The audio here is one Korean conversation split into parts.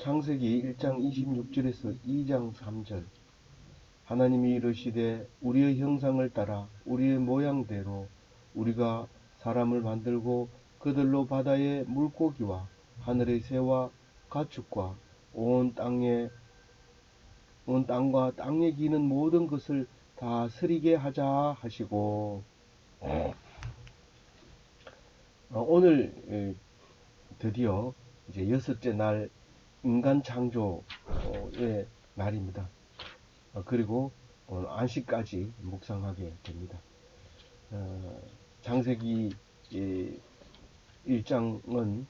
창세기 1장 26절에서 2장 3절. 하나님이 이르시되 우리의 형상을 따라 우리의 모양대로 우리가 사람을 만들고 그들로 바다의 물고기와 하늘의 새와 가축과 온 땅과 땅에 기는 모든 것을 다스리게 하자 하시고. 오늘 드디어 이제 여섯째 날 인간 창조의 날입니다. 그리고 오늘 안식까지 묵상하게 됩니다. 창세기 1장은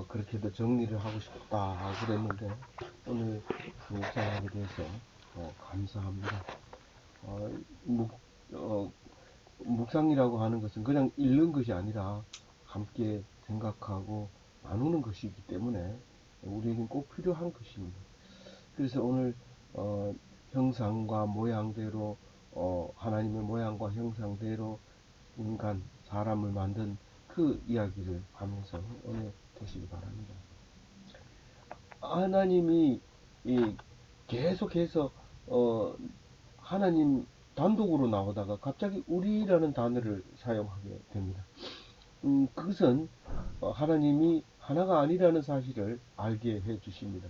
그렇게도 정리를 하고 싶다 그랬는데 오늘 묵상하게 돼서 감사합니다. 묵상이라고 하는 것은 그냥 읽는 것이 아니라 함께 생각하고 나누는 것이기 때문에 우리에겐 꼭 필요한 것입니다. 그래서 오늘 형상과 모양대로 하나님의 모양과 형상대로 인간 사람을 만든 그 이야기를 하면서 은혜 되시기 바랍니다. 하나님이 계속해서 하나님 단독으로 나오다가 갑자기 우리라는 단어를 사용하게 됩니다. 그것은 하나님이 하나가 아니라는 사실을 알게 해 주십니다.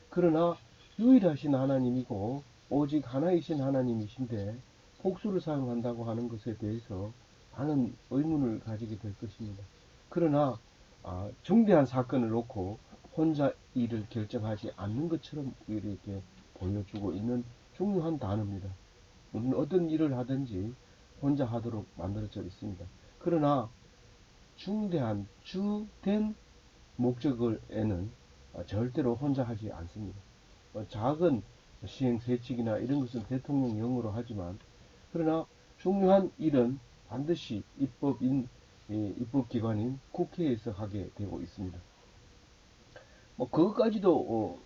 그러나 유일하신 하나님이고 오직 하나이신 하나님이신데 복수를 사용한다고 하는 것에 대해서 많은 의문을 가지게 될 것입니다. 그러나 중대한 사건을 놓고 혼자 일을 결정하지 않는 것처럼 우리에게 보여주고 있는 중요한 단어입니다. 우리는 어떤 일을 하든지 혼자 하도록 만들어져 있습니다. 그러나 중대한 주된 목적에는 절대로 혼자 하지 않습니다. 작은 시행세칙이나 이런 것은 대통령령으로 하지만 그러나 중요한 일은 반드시 입법기관인 국회에서 하게 되고 있습니다. 그것까지도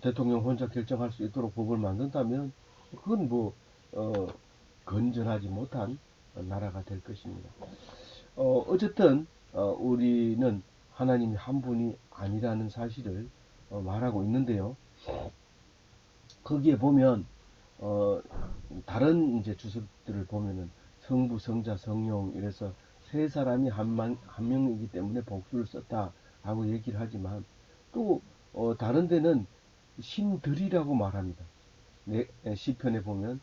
대통령 혼자 결정할 수 있도록 법을 만든다면 그건 건전하지 못한 나라가 될 것입니다. 어쨌든 우리는 하나님이 한 분이 아니라는 사실을 말하고 있는데요. 거기에 보면 다른 이제 주석들을 보면은 성부, 성자, 성령 이래서 세 사람이 한 명이기 때문에 복수를 썼다라고 얘기를 하지만 또 다른 데는 신들이라고 말합니다. 시편에 보면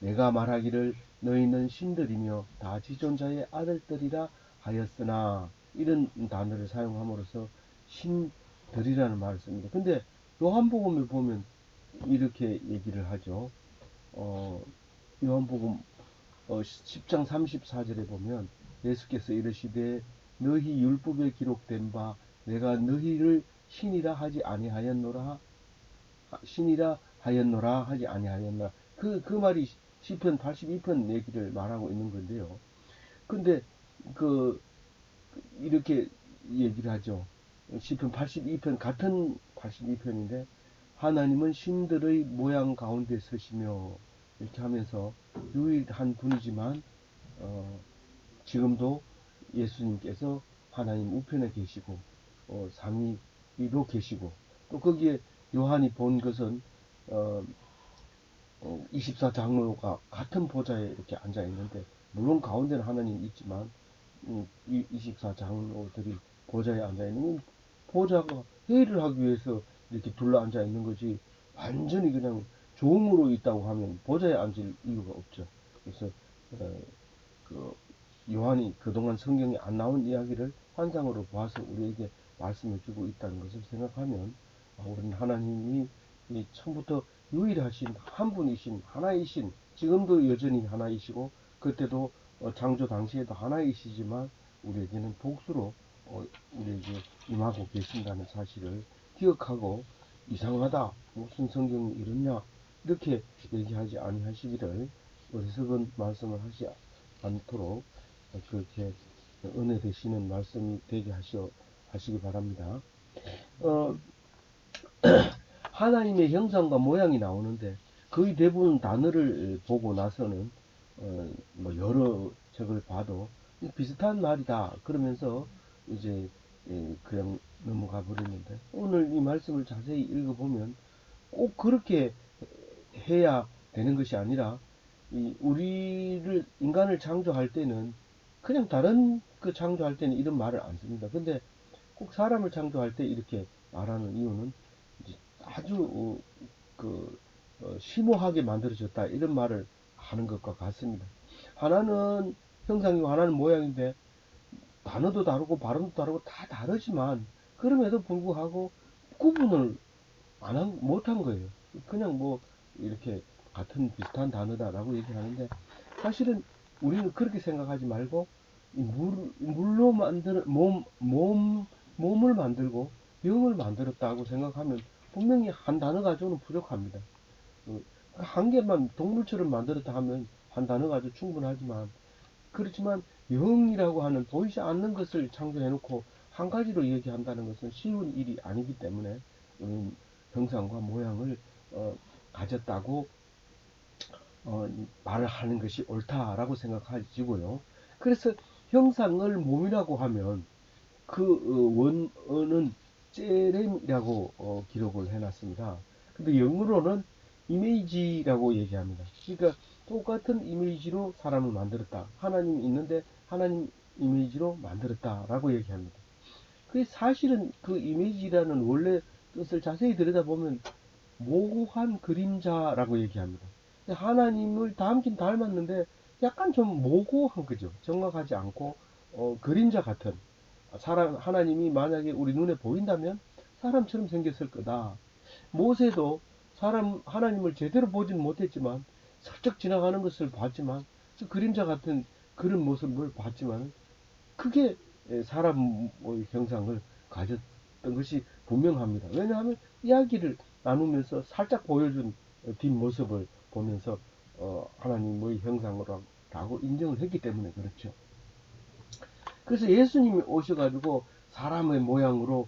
내가 말하기를 너희는 신들이며 다 지존자의 아들들이라 하였으나 이런 단어를 사용함으로써 신들이라는 말을 씁니다. 근데 요한복음을 보면 이렇게 얘기를 하죠. 요한복음 10장 34절에 보면 예수께서 이르시되 너희 율법에 기록된 바 내가 너희를 신이라 하지 아니하였노라 하지 아니하였나. 그 말이 시편 82편 얘기를 말하고 있는 건데요. 근데 이렇게 얘기를 하죠. 시편 82편 같은 82편인데 하나님은 신들의 모양 가운데 서시며 이렇게 하면서 유일한 분이지만 지금도 예수님께서 하나님 우편에 계시고 삼위로 계시고 또 거기에 요한이 본 것은 24장로가 같은 보좌에 이렇게 앉아 있는데 물론 가운데는 하나님이 있지만 24장로들이 보좌에 앉아 있는 보좌가 회의를 하기 위해서 이렇게 둘러 앉아 있는 거지 완전히 그냥 종으로 있다고 하면 보좌에 앉을 이유가 없죠. 그래서 요한이 그동안 성경에 안 나온 이야기를 환상으로 봐서 우리에게 말씀해주고 있다는 것을 생각하면 우리는 하나님이 처음부터 유일하신 한 분이신 하나이신 지금도 여전히 하나이시고 그때도 창조 당시에도 하나이시지만 우리에게는 복수로 우리에게 임하고 계신다는 사실을 기억하고 이상하다 무슨 성경이 이렇냐 이렇게 얘기하지 아니하시기를 어리석은 말씀을 하지 않도록 그렇게 은혜 되시는 말씀이 되게 하시기 바랍니다. 하나님의 형상과 모양이 나오는데 거의 대부분 단어를 보고 나서는 여러 책을 봐도 비슷한 말이다 그러면서 이제 그냥 넘어가 버렸는데, 오늘 이 말씀을 자세히 읽어보면 꼭 그렇게 해야 되는 것이 아니라, 우리를 인간을 창조할 때는 그냥 다른 그 창조할 때는 이런 말을 안 씁니다. 근데 꼭 사람을 창조할 때 이렇게 말하는 이유는 아주 심오하게 만들어졌다 이런 말을 하는 것과 같습니다. 하나는 형상이고 하나는 모양인데 단어도 다르고 발음도 다르고 다 다르지만 그럼에도 불구하고 구분을 못한 거예요. 그냥 뭐 이렇게 같은 비슷한 단어다라고 얘기하는데, 사실은 우리는 그렇게 생각하지 말고 물로 만드는 몸을 만들고 영을 만들었다고 생각하면 분명히 한 단어 가지고는 부족합니다. 한 개만 동물처럼 만들었다 하면 한 단어 가지고 충분하지만, 그렇지만 영이라고 하는 보이지 않는 것을 창조해놓고 한 가지로 얘기한다는 것은 쉬운 일이 아니기 때문에 우리는 형상과 모양을 가졌다고 말을 하는 것이 옳다라고 생각하시고요. 그래서 형상을 몸이라고 하면 그 원어는 째렘이라고 기록을 해놨습니다. 근데 영어로는 이미지라고 얘기합니다. 그러니까 똑같은 이미지로 사람을 만들었다. 하나님이 있는데 하나님 이미지로 만들었다라고 얘기합니다. 그 사실은 그 이미지라는 원래 뜻을 자세히 들여다보면 모호한 그림자라고 얘기합니다. 하나님을 닮긴 닮았는데 약간 좀 모호한 거죠. 정확하지 않고 그림자 같은, 하나님이 만약에 우리 눈에 보인다면 사람처럼 생겼을 거다. 모세도 하나님을 제대로 보지는 못했지만 슬쩍 지나가는 것을 봤지만 그림자 같은 그런 모습을 봤지만 그게 사람의 형상을 가졌던 것이 분명합니다. 왜냐하면 이야기를 나누면서 살짝 보여준 뒷모습을 보면서 하나님의 형상이라고 인정을 했기 때문에 그렇죠. 그래서 예수님이 오셔가지고 사람의 모양으로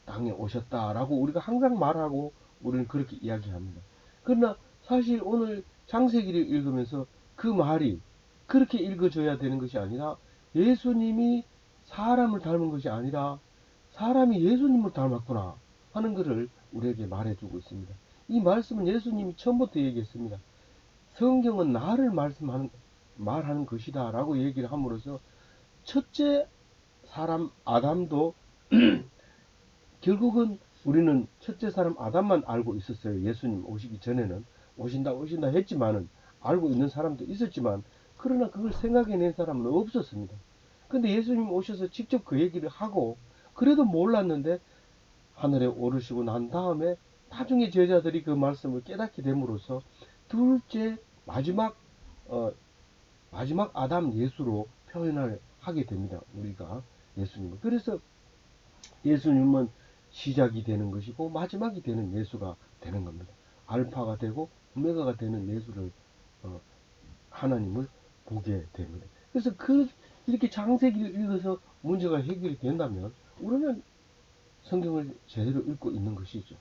땅에 오셨다라고 우리가 항상 말하고 우리는 그렇게 이야기합니다. 그러나 사실 오늘 창세기를 읽으면서 그 말이 그렇게 읽어져야 되는 것이 아니라, 예수님이 사람을 닮은 것이 아니라 사람이 예수님을 닮았구나 하는 것을 우리에게 말해주고 있습니다. 이 말씀은 예수님이 처음부터 얘기했습니다. 성경은 나를 말하는 것이다 라고 얘기를 함으로써 첫째 사람 아담도 결국은 우리는 첫째 사람 아담만 알고 있었어요. 예수님 오시기 전에는 오신다 했지만은 알고 있는 사람도 있었지만, 그러나 그걸 생각해낸 사람은 없었습니다. 근데 예수님 오셔서 직접 그 얘기를 하고 그래도 몰랐는데 하늘에 오르시고 난 다음에 나중에 제자들이 그 말씀을 깨닫게 됨으로써 둘째 어, 마지막 아담 예수로 표현을 하게 됩니다. 우리가 예수님을. 그래서 예수님은 시작이 되는 것이고 마지막이 되는 예수가 되는 겁니다. 알파가 되고 오메가가 되는 예수를 하나님을 보게 됩니다. 그래서 이렇게 창세기를 읽어서 문제가 해결이 된다면 우리는 성경을 제대로 읽고 있는 것이죠.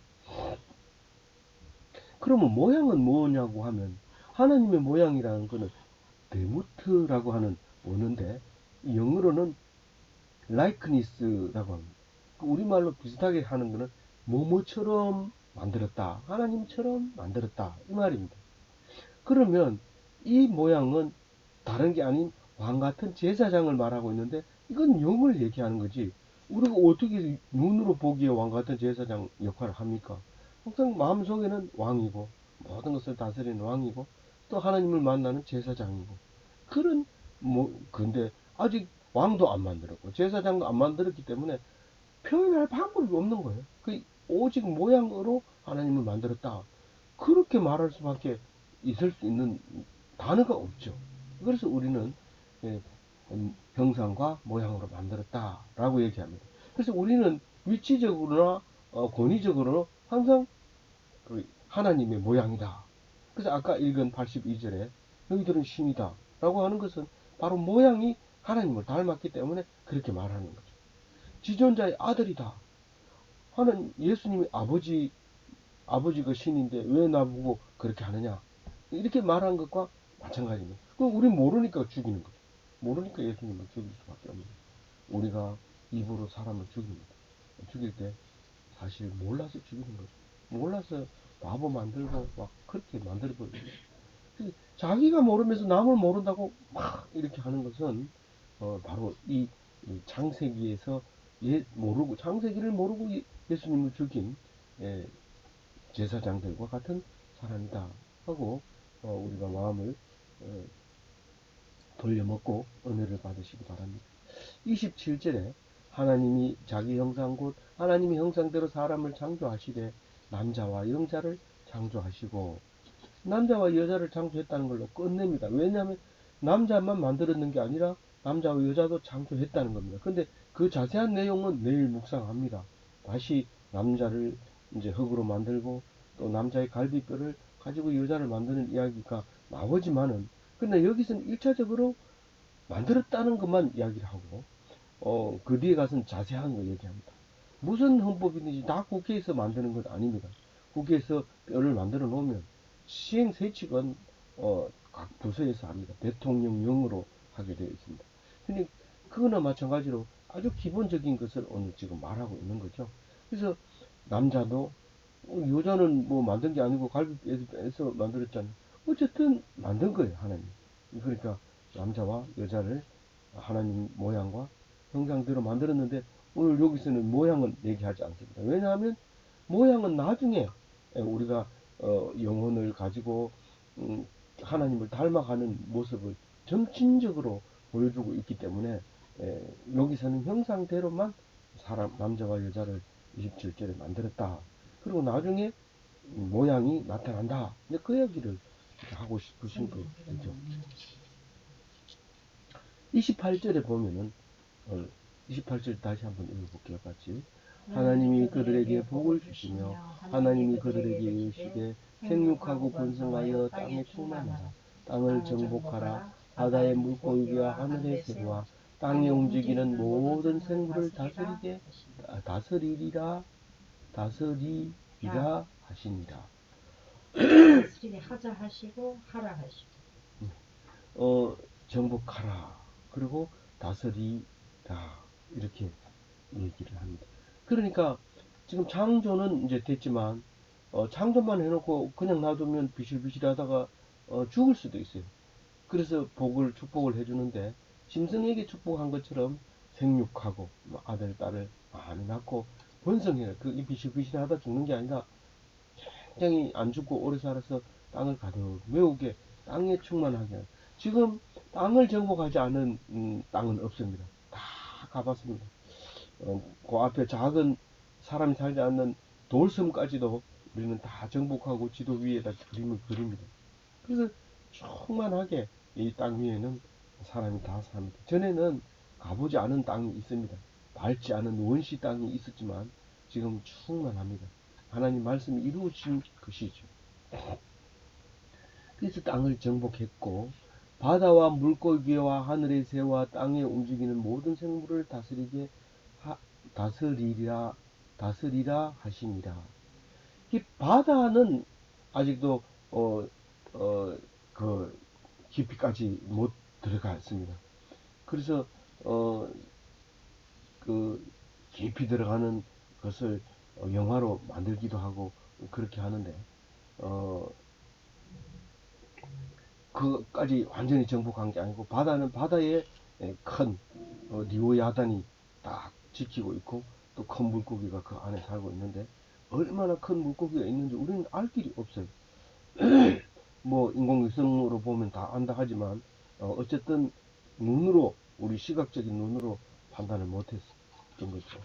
그러면 모양은 뭐냐고 하면, 하나님의 모양이라는 것은 데무트라고 하는 언어인데 영어로는 likeness라고 합니다. 우리말로 비슷하게 하는 것은 뭐뭐처럼 만들었다, 하나님처럼 만들었다 이 말입니다. 그러면 이 모양은 다른 게 아닌 왕 같은 제사장을 말하고 있는데, 이건 영을 얘기하는 거지 우리가 어떻게 눈으로 보기에 왕 같은 제사장 역할을 합니까? 항상 마음속에는 왕이고 모든 것을 다스리는 왕이고 또 하나님을 만나는 제사장이고, 그런 근데 아직 왕도 안 만들었고 제사장도 안 만들었기 때문에 표현할 방법이 없는 거예요. 오직 모양으로 하나님을 만들었다 그렇게 말할 수밖에 있을 수 있는 단어가 없죠. 그래서 우리는 예, 형상과 모양으로 만들었다라고 얘기합니다. 그래서 우리는 위치적으로나 권위적으로 항상 하나님의 모양이다. 그래서 아까 읽은 82절에 너희들은 신이다 라고 하는 것은 바로 모양이 하나님을 닮았기 때문에 그렇게 말하는 거죠. 지존자의 아들이다 하는 예수님이 아버지가 신인데 왜 나보고 그렇게 하느냐 이렇게 말한 것과 마찬가지입니다. 그럼 우리 모르니까 죽이는 거죠. 모르니까 예수님을 죽일 수밖에 없는 거죠. 우리가 입으로 사람을 죽입니다. 죽일 때 사실 몰라서 죽이는 거죠. 몰라서 바보 만들고 막 그렇게 만들어버려요. 자기가 모르면서 남을 모른다고 막 이렇게 하는 것은 바로 이 창세기에서 모르고 창세기를 모르고 예수님을 죽인 예, 제사장들과 같은 사람이다 하고 우리가 마음을 어, 돌려먹고 은혜를 받으시기 바랍니다. 27절에 하나님이 자기 형상 곧 하나님이 형상대로 사람을 창조하시되 남자와 여자를 창조하시고 남자와 여자를 창조했다는 걸로 끝냅니다. 왜냐하면 남자만 만들었는 게 아니라 남자와 여자도 창조했다는 겁니다. 근데 그 자세한 내용은 내일 묵상합니다. 다시 남자를 이제 흙으로 만들고 또 남자의 갈비뼈를 가지고 여자를 만드는 이야기가 나오지만은 근데 여기서는 1차적으로 만들었다는 것만 이야기를 하고 그 뒤에 가서는 자세한 거 얘기합니다. 무슨 헌법이든지 다 국회에서 만드는 건 아닙니다. 국회에서 뼈를 만들어 놓으면 시행세칙은 각 부서에서 합니다. 대통령령으로 하게 되어 있습니다. 근데 그거나 마찬가지로 아주 기본적인 것을 오늘 지금 말하고 있는 거죠. 그래서 남자도 여자는 뭐 만든 게 아니고 갈비뼈에서 만들었잖아요. 어쨌든 만든 거예요, 하나님. 그러니까 남자와 여자를 하나님 모양과 형상대로 만들었는데 오늘 여기서는 모양은 얘기하지 않습니다. 왜냐하면 모양은 나중에 우리가 영혼을 가지고 음, 하나님을 닮아가는 모습을 점진적으로 보여주고 있기 때문에 여기서는 형상대로만 사람 남자와 여자를 27절에 만들었다. 그리고 나중에 모양이 나타난다. 그 얘기를 하고 싶으신 거죠. 28절에 보면은 28절 다시 한번 읽어볼게요. 같이. 하나님이 그들에게 복을 주시며 하나님이 그들에게 이르시되 생육하고 번성하여 땅에 충만하라. 땅을 정복하라. 바다의 물고기와 하늘의 새와 땅에 움직이는 모든 생물을 다스리리라 하시니라. 다스리게 하자 하시고 하라 하시고. 정복하라. 그리고 다스리라. 이렇게 얘기를 합니다. 그러니까 지금 창조는 이제 됐지만 창조만 해놓고 그냥 놔두면 비실비실하다가 죽을 수도 있어요. 그래서 축복을 해주는데 짐승에게 축복한 것처럼 생육하고 아들 딸을 많이 낳고 번성해라. 그 비실비실하다 죽는 게 아니라 굉장히 안 죽고 오래 살아서 땅을 가득 메우게 땅에 충만하게 하라. 지금 땅을 정복하지 않은 땅은 없습니다. 다 가봤습니다. 그 앞에 작은 사람이 살지 않는 돌섬까지도 우리는 다 정복하고 지도 위에다 그림을 그립니다. 그래서 충만하게 이 땅 위에는 사람이 다 삽니다. 전에는 가보지 않은 땅이 있습니다. 밟지 않은 원시 땅이 있었지만 지금 충만합니다. 하나님 말씀이 이루어진 것이죠. 그래서 땅을 정복했고 바다와 물고기와 하늘의 새와 땅에 움직이는 모든 생물을 다스리라 다스리라 하십니다. 이 바다는 아직도 그 깊이까지 못 들어갔습니다. 그래서 그 깊이 들어가는 것을 영화로 만들기도 하고 그렇게 하는데 그까지 완전히 정복한 게 아니고 바다는 바다에 큰 리오야단이 딱 지키고 있고 또 큰 물고기가 그 안에 살고 있는데 얼마나 큰 물고기가 있는지 우리는 알 길이 없어요. 뭐 인공위성으로 보면 다 안다 하지만 어쨌든 눈으로 우리 시각적인 눈으로 판단을 못했던 거죠.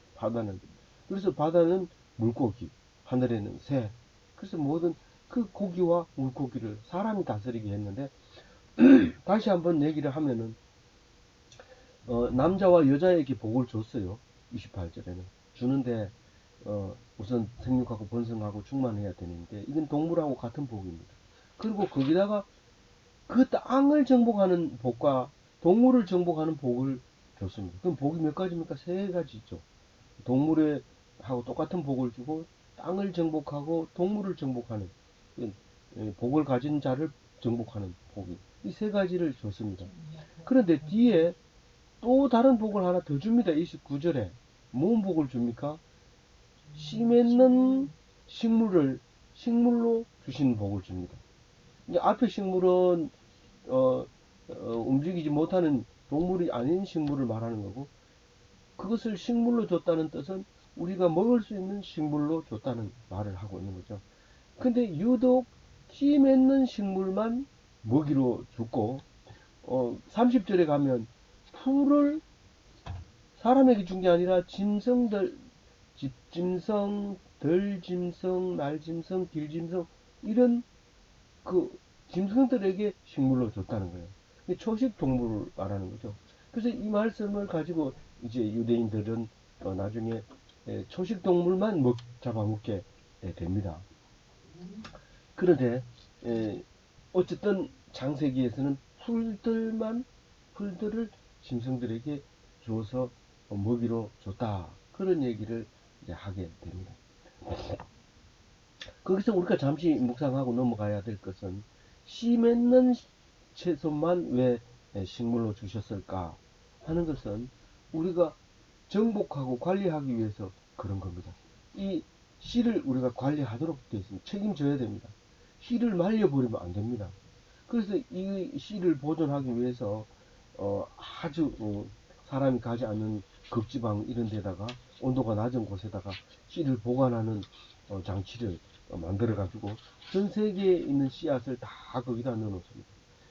그래서 바다는 물고기, 하늘에는 새. 그래서 모든 그 고기와 물고기를 사람이 다스리게 했는데 다시 한번 얘기를 하면은 남자와 여자에게 복을 줬어요. 28절에는 주는데 우선 생육하고 번성하고 충만해야 되는데 이건 동물하고 같은 복입니다. 그리고 거기다가 그 땅을 정복하는 복과 동물을 정복하는 복을 줬습니다. 그럼 복이 몇 가지입니까? 세 가지죠. 동물에 하고 똑같은 복을 주고 땅을 정복하고 동물을 정복하는 복을 가진 자를 정복하는 복이 이 세 가지를 줬습니다. 그런데 뒤에 또 다른 복을 하나 더 줍니다. 29절에. 뭔 복을 줍니까? 씨 맺는 식물로 주시는 복을 줍니다. 이제 앞에 식물은 움직이지 못하는 동물이 아닌 식물을 말하는 거고, 그것을 식물로 줬다는 뜻은 우리가 먹을 수 있는 식물로 줬다는 말을 하고 있는 거죠. 근데 유독 씨 맺는 식물만 먹이로 주고 30절에 가면 풀을 사람에게 준 게 아니라 짐승들, 집짐승, 들짐승, 날짐승, 길짐승 이런 그 짐승들에게 식물로 줬다는 거예요. 초식 동물을 말하는 거죠. 그래서 이 말씀을 가지고 이제 유대인들은 나중에 초식 동물만 잡아먹게 됩니다. 그런데 어쨌든 창세기에서는 풀들을 짐승들에게 주어서 먹이로 줬다. 그런 얘기를 이제 하게 됩니다. 거기서 우리가 잠시 묵상하고 넘어가야 될 것은 씨 맺는 채소만 왜 식물로 주셨을까 하는 것은 우리가 정복하고 관리하기 위해서 그런 겁니다. 이 씨를 우리가 관리하도록 되어 있습니다. 책임져야 됩니다. 씨를 말려버리면 안 됩니다. 그래서 이 씨를 보존하기 위해서 아주 사람이 가지 않는 극지방 이런 데다가 온도가 낮은 곳에다가 씨를 보관하는 장치를 만들어 가지고 전 세계에 있는 씨앗을 다 거기다 넣어 놓습니다.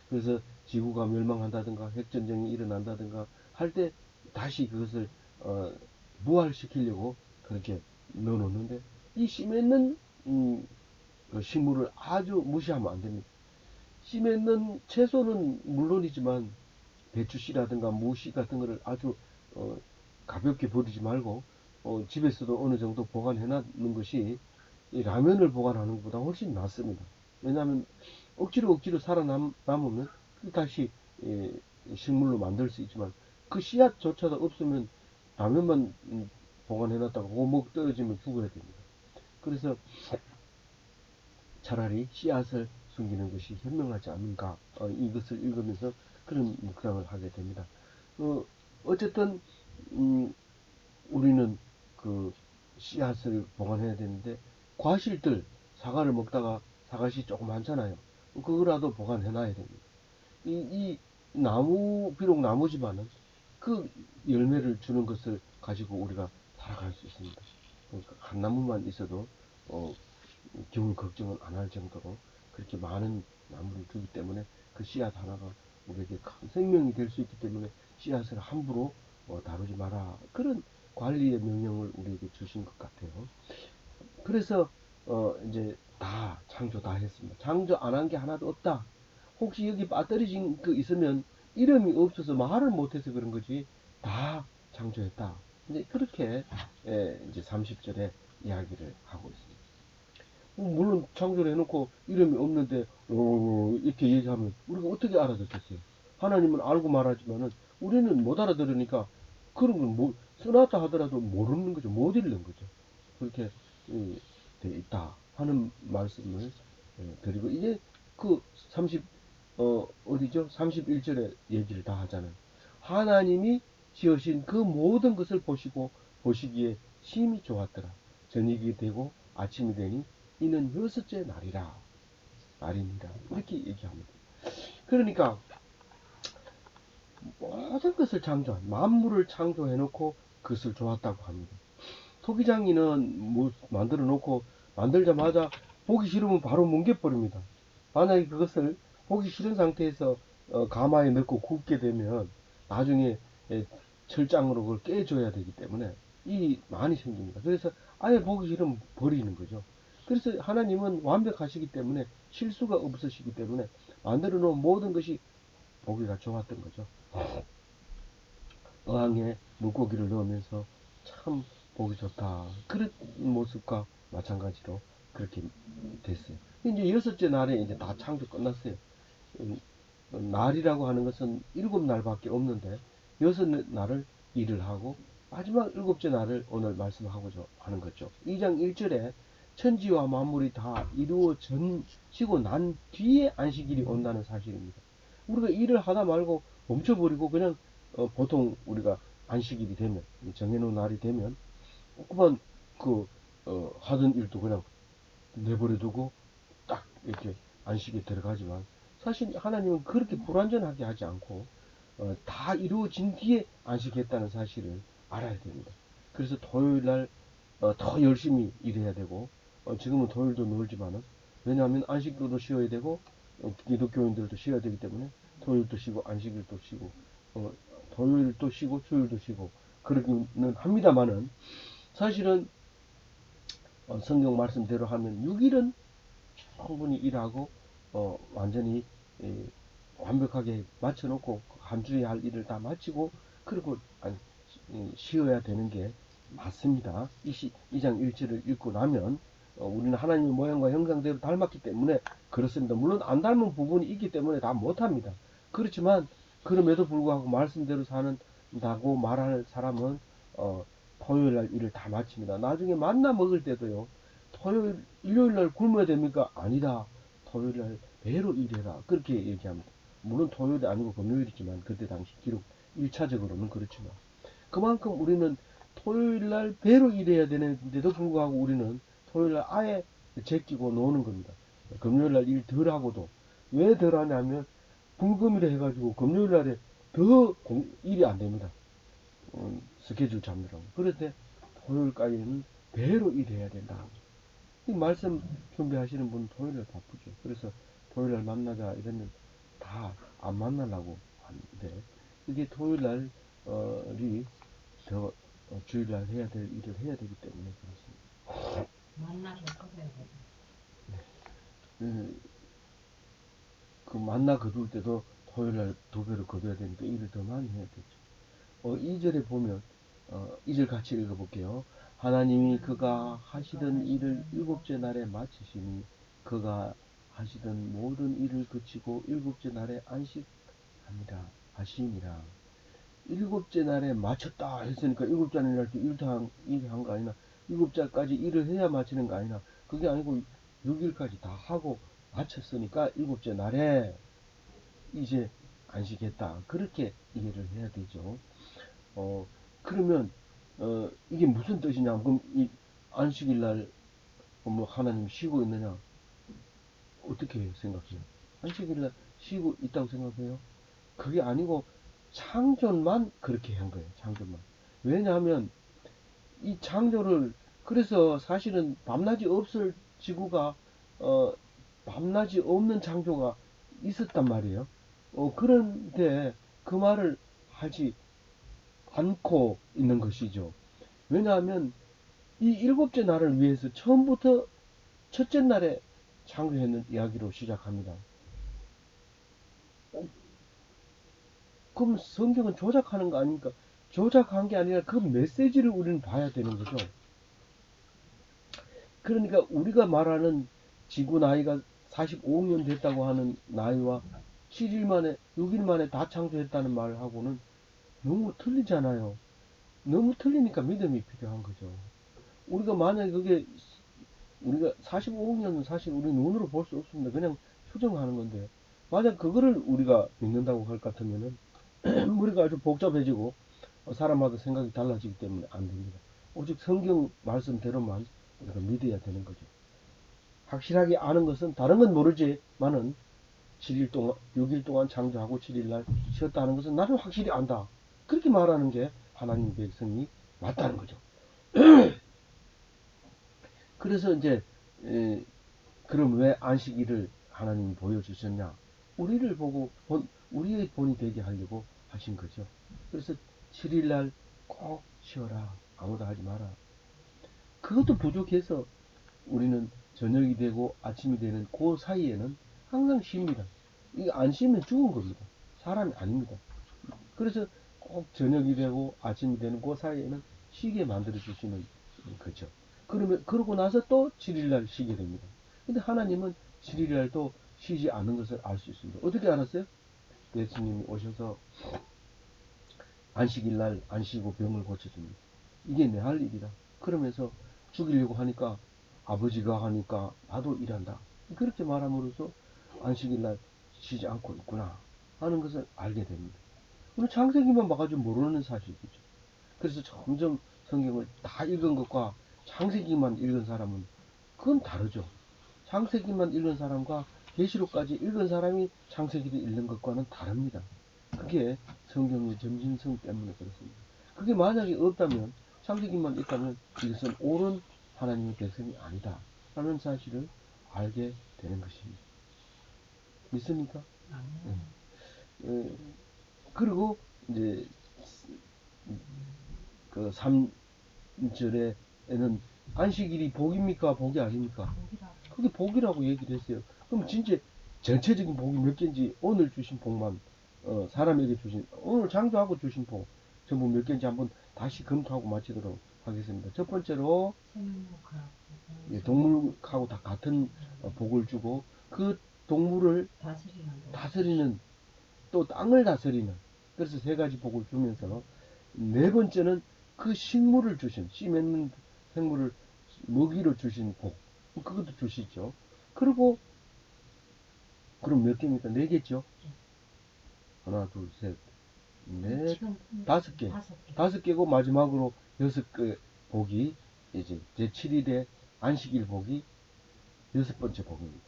그래서 지구가 멸망한다든가 핵전쟁이 일어난다든가 할 때 다시 그것을 부활시키려고 그렇게 넣어 놓는데 이 씨 맺는 그 식물을 아주 무시하면 안 됩니다. 씨 맺는 채소는 물론이지만 배추씨라든가 무씨 같은 거를 아주 가볍게 버리지 말고 집에서도 어느 정도 보관해 놨는 것이 이 라면을 보관하는 것보다 훨씬 낫습니다. 왜냐하면 억지로 살아남으면 다시 식물로 만들 수 있지만 그 씨앗조차도 없으면 라면만 보관해 놨다가 오목 떨어지면 죽어야 됩니다. 그래서 차라리 씨앗을 숨기는 것이 현명하지 않은가 이것을 읽으면서 그런 묵상을 하게 됩니다. 어쨌든 우리는 그 씨앗을 보관해야 되는데 과실들 사과를 먹다가 사과씨 조금 많잖아요. 그거라도 보관해 놔야 됩니다. 이 나무 비록 나무지만은 그 열매를 주는 것을 가지고 우리가 살아갈 수 있습니다. 그러니까 한 나무만 있어도 기울 걱정을 안 할 정도로 그렇게 많은 나무를 주기 때문에 그 씨앗 하나가 우리에게 큰 생명이 될 수 있기 때문에 씨앗을 함부로 다루지 마라. 그런 관리의 명령을 우리에게 주신 것 같아요. 그래서 이제 다 창조 다 했습니다. 창조 안 한 게 하나도 없다. 혹시 여기 빠뜨려진 거 있으면 이름이 없어서 말을 못해서 그런 거지 다 창조했다. 이제 그렇게 이제 30절에 이야기를 하고 있습니다. 물론 창조를 해놓고 이름이 없는데 이렇게 얘기하면 우리가 어떻게 알아듣겠어요? 하나님은 알고 말하지만은 우리는 못 알아들으니까 그런 걸 써놨다 하더라도 모르는 거죠. 못 읽는 거죠. 그렇게 돼 있다 하는 말씀을 드리고 이제 그 30, 어디죠? 31절에 얘기를 다 하잖아요. 하나님이 지으신 그 모든 것을 보시기에 심히 좋았더라. 저녁이 되고 아침이 되니 이는 여섯째 날이니라. 이렇게 얘기합니다. 그러니까 모든 것을 창조한 만물을 창조해 놓고 그것을 좋았다고 합니다. 토기장이는 뭐 만들어 놓고 만들자마자 보기 싫으면 바로 뭉개버립니다. 만약에 그것을 보기 싫은 상태에서 가마에 넣고 굽게 되면 나중에 철장으로 그걸 깨줘야 되기 때문에 이 많이 생깁니다. 그래서 아예 보기 싫으면 버리는 거죠. 그래서 하나님은 완벽하시기 때문에 실수가 없으시기 때문에 만들어 놓은 모든 것이 보기가 좋았던 거죠. 어항에 물고기를 넣으면서 참 보기 좋다. 그런 모습과 마찬가지로 그렇게 됐어요. 이제 여섯째 날에 이제 다 창조 끝났어요. 날이라고 하는 것은 7날밖에 없는데 여섯 날을 일을 하고 마지막 일곱째 날을 오늘 말씀하고자 하는 거죠. 2장 1절에 천지와 만물이 다 이루어지고 난 뒤에 안식일이 온다는 사실입니다. 우리가 일을 하다 말고 멈춰버리고 그냥 보통 우리가 안식일이 되면, 정해놓은 날이 되면, 그만 하던 일도 그냥 내버려두고 딱 이렇게 안식에 들어가지만, 사실 하나님은 그렇게 불완전하게 하지 않고 다 이루어진 뒤에 안식했다는 사실을 알아야 됩니다. 그래서 토요일날 더 열심히 일해야 되고, 지금은 토요일도 놀지만은, 왜냐하면 안식일도 쉬어야 되고 기독교인들도 쉬어야 되기 때문에 토요일도 쉬고 안식일도 쉬고, 어, 토요일도 쉬고 수요일도 쉬고 그러기는 합니다만은, 사실은 성경 말씀대로 하면 6일은 충분히 일하고 완전히 완벽하게 마쳐놓고 한 주에 할 일을 다 마치고 그리고 쉬어야 되는 게 맞습니다. 2장 1절을 읽고 나면 우리는 하나님의 모양과 형상대로 닮았기 때문에 그렇습니다. 물론 안 닮은 부분이 있기 때문에 다 못합니다. 그렇지만 그럼에도 불구하고 말씀대로 사는다고 말할 사람은 토요일날 일을 다 마칩니다. 나중에 만나 먹을 때도요, 일요일날 굶어야 됩니까? 아니다. 토요일날 배로 일해라. 그렇게 얘기합니다. 물론 토요일이 아니고 금요일이지만 그때 당시 기록 1차적으로는 그렇지만, 그만큼 우리는 토요일날 배로 일해야 되는데도 불구하고 우리는 토요일날 아예 제끼고 노는 겁니다. 금요일날 일 덜 하고도, 왜 덜 하냐면 불금이라 해가지고 금요일날에 더 일이 안 됩니다. 스케줄 잡느라고. 그런데 토요일까지는 배로 일해야 된다. 이 말씀 준비하시는 분은 토요일날 바쁘죠. 그래서 토요일날 만나자 이러면 다 안 만나려고 하는데, 이게 토요일날이 더 주일날 해야 될 일을 해야 되기 때문에 그렇습니다. 만나서 거둬야 돼. 그, 만나 거둘 때도 토요일날 2배로 거둬야 되니까 일을 더 많이 해야 되죠. 2절에 보면 2절 같이 읽어볼게요. 하나님이 그가 하시던 일을 7째 날에 마치시니 그가 하시던 모든 일을 그치고 7째 날에 안식합니다. 하시니라. 7째 날에 마쳤다 했으니까 7째 날 때 일한 거 아니나, 7자까지 일을 해야 마치는 거 아니나, 그게 아니고 6일까지 다 하고 마쳤으니까 7째 날에 이제 안식했다. 그렇게 이해를 해야 되죠. 그러면 이게 무슨 뜻이냐? 그럼 이 안식일 날 뭐 하나님 쉬고 있느냐? 어떻게 생각해요? 안식일 날 쉬고 있다고 생각해요? 그게 아니고 창조만 그렇게 한 거예요. 창조만. 왜냐하면 이 창조를, 그래서 사실은 밤낮이 없을 지구가 밤낮이 없는 창조가 있었단 말이에요. 그런데 그 말을 하지 않고 있는 것이죠. 왜냐하면 이 7째 날을 위해서 처음부터 첫째 날에 창조했는 이야기로 시작합니다. 그럼 성경은 조작하는 거 아닙니까? 조작한 게 아니라 그 메시지를 우리는 봐야 되는 거죠. 그러니까 우리가 말하는 지구 나이가 45억 년 됐다고 하는 나이와 7일 만에, 6일 만에 다 창조했다는 말하고는 너무 틀리잖아요. 너무 틀리니까 믿음이 필요한 거죠. 우리가 만약에 그게, 우리가 45억 년은 사실 우리 눈으로 볼 수 없습니다. 그냥 추정하는 건데, 만약 그거를 우리가 믿는다고 할 것 같으면은 우리가 아주 복잡해지고 사람마다 생각이 달라지기 때문에 안 됩니다. 오직 성경 말씀대로만 우리가 믿어야 되는 거죠. 확실하게 아는 것은, 다른 건 모르지만은 7일 동안, 6일 동안 창조하고 7일 날 쉬었다 하는 것은 나는 확실히 안다. 그렇게 말하는 게 하나님 백성이 맞다는 거죠. 그래서 이제 그럼 왜 안식일을 하나님이 보여주셨냐? 우리를 보고 우리의 본이 되게 하려고 하신 거죠. 그래서 7일 날 꼭 쉬어라. 아무도 하지 마라. 그것도 부족해서 우리는 저녁이 되고 아침이 되는 그 사이에는 항상 쉽니다. 이게 안 쉬면 죽은 겁니다. 사람이 아닙니다. 그래서 꼭 저녁이 되고 아침이 되는 그 사이에는 쉬게 만들어 주시는 거죠. 그러고 나서 또 7일날 쉬게 됩니다. 근데 하나님은 7일날도 쉬지 않는 것을 알 수 있습니다. 어떻게 알았어요? 예수님이 오셔서 안식일날 안 쉬고 병을 고쳐줍니다. 이게 내 할 일이다. 그러면서 죽이려고 하니까, 아버지가 하니까 나도 일한다. 그렇게 말함으로써 안식일날 쉬지 않고 있구나 하는 것을 알게 됩니다. 우리 창세기만 봐가지고 모르는 사실이죠. 그래서 점점 성경을 다 읽은 것과 창세기만 읽은 사람은 그건 다르죠. 창세기만 읽은 사람과 계시록까지 읽은 사람이 창세기를 읽는 것과는 다릅니다. 그게 성경의 점진성 때문에 그렇습니다. 그게 만약에 없다면, 창세기만 있다면 이것은 옳은 하나님의 백성이 아니다 라는 사실을 알게 되는 것입니다. 믿습니까? 아멘. 예, 그리고 이제 그 3절에는 안식일이 복입니까? 복이 아닙니까? 복이라고. 그게 복이라고 얘기를 했어요. 그럼 진짜 전체적인 복이 몇 개인지, 오늘 주신 복만 사람에게 주신, 오늘 창조하고 주신 복 전부 몇 개인지 한번 다시 검토하고 마치도록 하겠습니다. 첫 번째로 생육하고 동물하고 다 같은 복을 주고, 그 동물을 다스리는 거. 다스리는, 또 땅을 다스리는, 그래서 세 가지 복을 주면서, 네 번째는 그 식물을 주신, 씨 맺는 생물을 먹이로 주신 복, 그것도 주시죠. 그리고 그럼 몇 개입니까? 네 개죠. 하나, 둘, 셋, 넷, 지금 다섯 개. 다섯 개. 다섯 개고 마지막으로 여섯 개 복이 이제 제7일의 안식일 복이 여섯 번째 복입니다.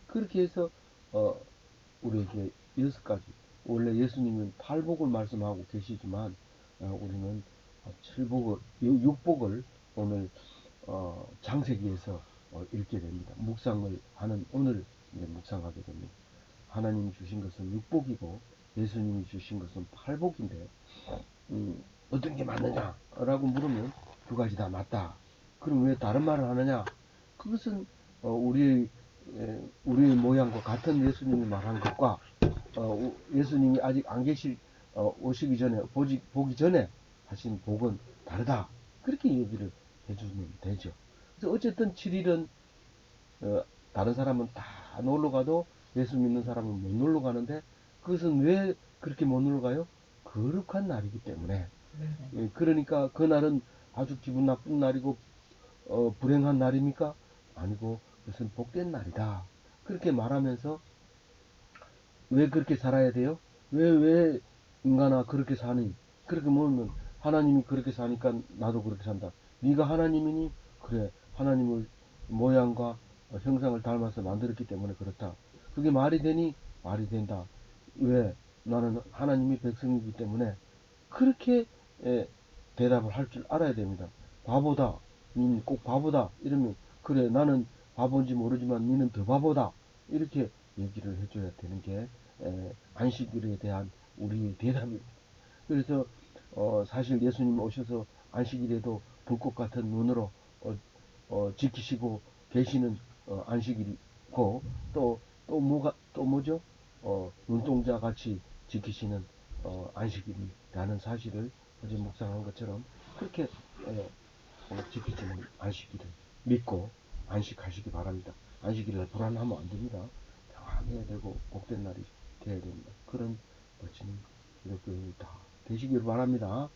그렇게 해서 우리에게 여섯 가지. 원래 예수님은 팔복을 말씀하고 계시지만 우리는 칠복을, 육복을 오늘 장세기에서 읽게 됩니다. 묵상을 하는 오늘 이제 묵상하게 됩니다. 하나님이 주신 것은 육복이고 예수님이 주신 것은 팔복인데, 어떤 게 맞느냐라고 물으면 두 가지 다 맞다. 그럼 왜 다른 말을 하느냐? 그것은 우리의 모양과 같은 예수님이 말한 것과 예수님이 아직 안 오시기 전에, 보기 전에 하신 복은 다르다. 그렇게 얘기를 해주면 되죠. 그래서 어쨌든 7일은 다른 사람은 다 놀러 가도 예수 믿는 사람은 못 놀러 가는데, 그것은 왜 그렇게 못 놀러 가요? 거룩한 날이기 때문에. 그러니까 그날은 아주 기분 나쁜 날이고 불행한 날입니까? 아니고 그것은 복된 날이다. 그렇게 말하면서 왜 그렇게 살아야 돼요? 왜 인간아 그렇게 사니? 그렇게 물으면 하나님이 그렇게 사니까 나도 그렇게 산다. 네가 하나님이니? 그래. 하나님을 모양과 형상을 닮아서 만들었기 때문에 그렇다. 그게 말이 되니? 말이 된다. 왜? 나는 하나님의 백성이기 때문에. 그렇게 대답을 할 줄 알아야 됩니다. 바보다. 니는 꼭 바보다. 이러면 그래 나는 바보인지 모르지만 니는 더 바보다. 이렇게 얘기를 해줘야 되는 게 안식일에 대한 우리의 대답입니다. 그래서 사실 예수님 오셔서 안식일에도 불꽃 같은 눈으로 지키시고 계시는 안식일이고, 또 뭐죠? 눈동자 같이 지키시는 안식일이라는 사실을 어제 묵상한 것처럼 그렇게 지키시는 안식일을 믿고 안식하시기 바랍니다. 안식일에 불안하면 안 됩니다. 평안해야 되고 복된 날이 되어야 됩니다. 그런 멋진 기독교인이 다 되시길 바랍니다.